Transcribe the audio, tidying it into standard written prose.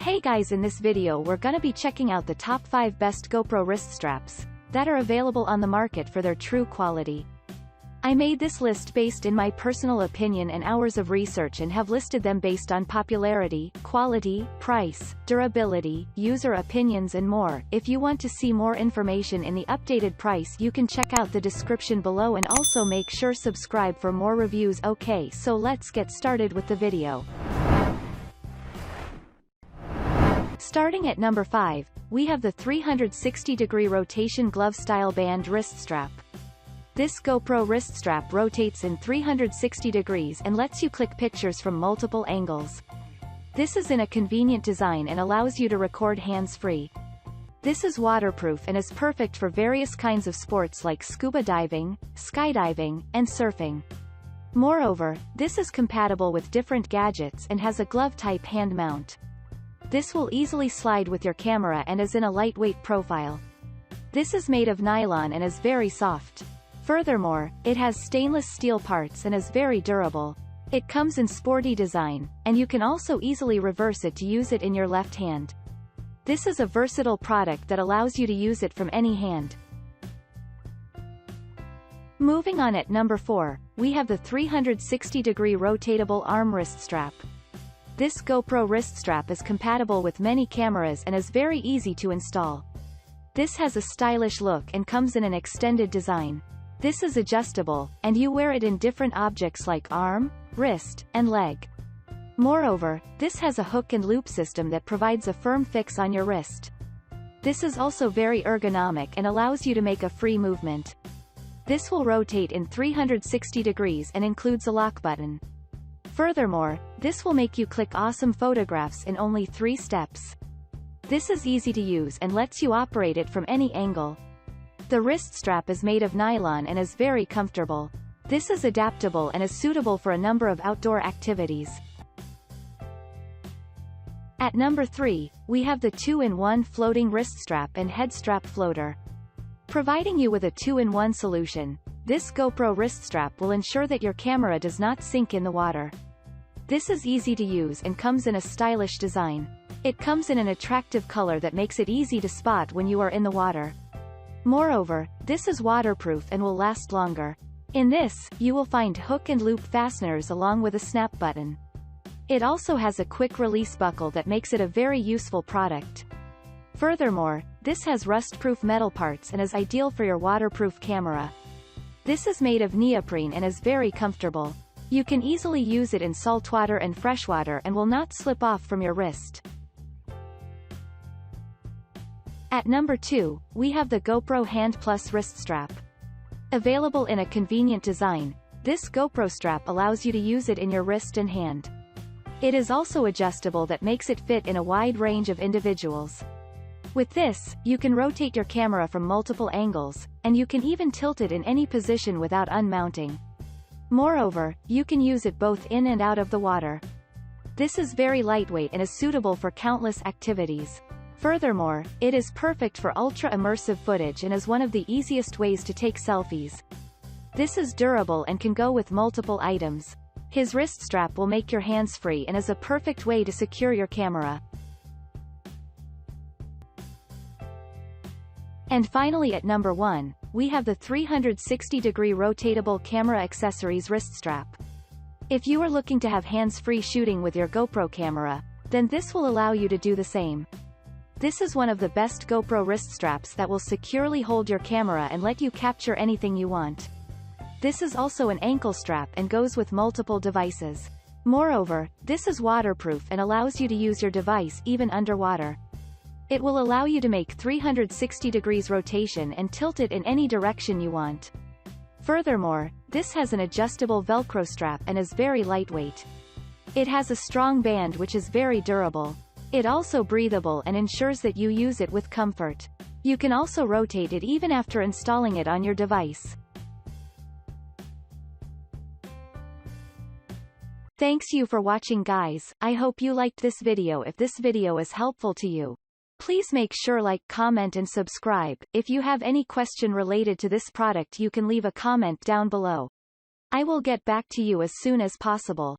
Hey guys, in this video we're gonna be checking out the top 5 best GoPro wrist straps that are available on the market for their true quality. I made this list based in my personal opinion and hours of research and have listed them based on popularity, quality, price, durability, user opinions and more. If you want to see more information in the updated price, you can check out the description below and also make sure subscribe for more reviews. Okay, so let's get started with the video. Starting at number 5, we have the 360-degree rotation glove-style band wrist strap. This GoPro wrist strap rotates in 360 degrees and lets you click pictures from multiple angles. This is in a convenient design and allows you to record hands-free. This is waterproof and is perfect for various kinds of sports like scuba diving, skydiving, and surfing. Moreover, this is compatible with different gadgets and has a glove-type hand mount. This will easily slide with your camera and is in a lightweight profile. This is made of nylon and is very soft. Furthermore, it has stainless steel parts and is very durable. It comes in sporty design, and you can also easily reverse it to use it in your left hand. This is a versatile product that allows you to use it from any hand. Moving on, at number 4, we have the 360-degree rotatable armrest strap. This GoPro wrist strap is compatible with many cameras and is very easy to install. This has a stylish look and comes in an extended design. This is adjustable, and you wear it in different objects like arm, wrist, and leg. Moreover, this has a hook and loop system that provides a firm fix on your wrist. This is also very ergonomic and allows you to make a free movement. This will rotate in 360 degrees and includes a lock button. Furthermore, this will make you click awesome photographs in only 3 steps. This is easy to use and lets you operate it from any angle. The wrist strap is made of nylon and is very comfortable. This is adaptable and is suitable for a number of outdoor activities. At number 3, we have the 2-in-1 floating wrist strap and headstrap floater. Providing you with a 2-in-1 solution, this GoPro wrist strap will ensure that your camera does not sink in the water. This is easy to use and comes in a stylish design. It comes in an attractive color that makes it easy to spot when you are in the water. Moreover, this is waterproof and will last longer. In this, you will find hook and loop fasteners along with a snap button. It also has a quick release buckle that makes it a very useful product. Furthermore, this has rust-proof metal parts and is ideal for your waterproof camera. This is made of neoprene and is very comfortable. You can easily use it in saltwater and freshwater and will not slip off from your wrist. At number 2, we have the GoPro Hand Plus wrist strap. Available in a convenient design, this GoPro strap allows you to use it in your wrist and hand. It is also adjustable that makes it fit in a wide range of individuals. With this, you can rotate your camera from multiple angles, and you can even tilt it in any position without unmounting. Moreover, you can use it both in and out of the water. This is very lightweight and is suitable for countless activities. Furthermore, it is perfect for ultra-immersive footage and is one of the easiest ways to take selfies. This is durable and can go with multiple items. His wrist strap will make your hands free and is a perfect way to secure your camera. And finally, at number 1, we have the 360-degree rotatable camera accessories wrist strap. If you are looking to have hands-free shooting with your GoPro camera, then this will allow you to do the same. This is one of the best GoPro wrist straps that will securely hold your camera and let you capture anything you want. This is also an ankle strap and goes with multiple devices. Moreover, this is waterproof and allows you to use your device even underwater. It will allow you to make 360 degrees rotation and tilt it in any direction you want. Furthermore, this has an adjustable Velcro strap and is very lightweight. It has a strong band which is very durable. It also breathable and ensures that you use it with comfort. You can also rotate it even after installing it on your device. Thanks you for watching, guys. I hope you liked this video. If this video is helpful to you, please make sure like, comment and subscribe. If you have any question related to this product, you can leave a comment down below. I will get back to you as soon as possible.